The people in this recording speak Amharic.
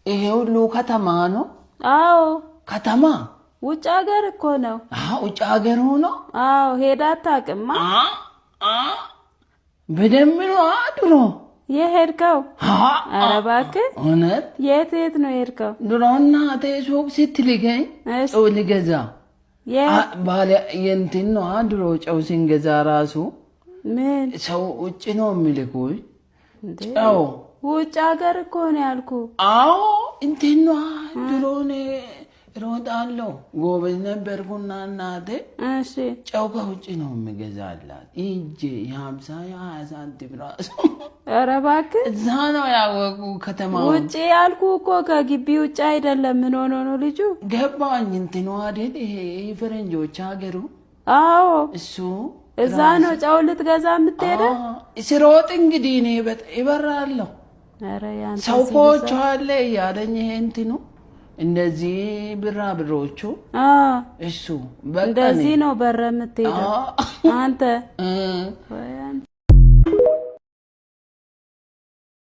ይሄ ሁሉ ከተማ ነው? አዎ ከተማ ውጭ ሀገር እኮ ነው። ውጭ ሀገር ሆኖ? አዎ ሄዳ አታውቅማ? በደንብ ነው ድሮ የሄድከው? ኧረ እባክህ እውነት? የት ነው የሄድከው? ድሮ እናቴ ሱቅ ስትልከኝ ጨው ልገዛ ባለ የእንትን ነው ድሮ ጨው ስንገዛ ራሱ ምን ሰው ውጭ ነው የሚልኩኝ ጨው። ውጭ ሀገር እኮ ነው ያልኩህ። አዎ እንትን ነው ድሮ እሮጣለሁ ጎበዝ ነበርኩና እናቴ እሺ ጨው ከውጭ ነው የምገዛላት እንጂ 50 ሳንቲም ራሱ። ኧረ እባክህ እዛ ነው ያወቁ ከተማ ውጭ ያልኩህ እኮ ከግቢ ውጭ አይደለም። ምን ሆኖ ነው ልጁ? ገባኝ እንትን አይደል ይሄ ፈረንጆች ሀገሩ። አዎ እሱ እዛ ነው ጨው ልትገዛ የምትሄደው? ስሮጥ እንግዲህ እኔ ይበራለሁ። ኧረ ያን ሰዎች አለ ያለኝ ይሄ እንትኑ እንደዚህ ብሮቹ እሱ እንደዚህ ነው በረ የምትሄደው አንተ?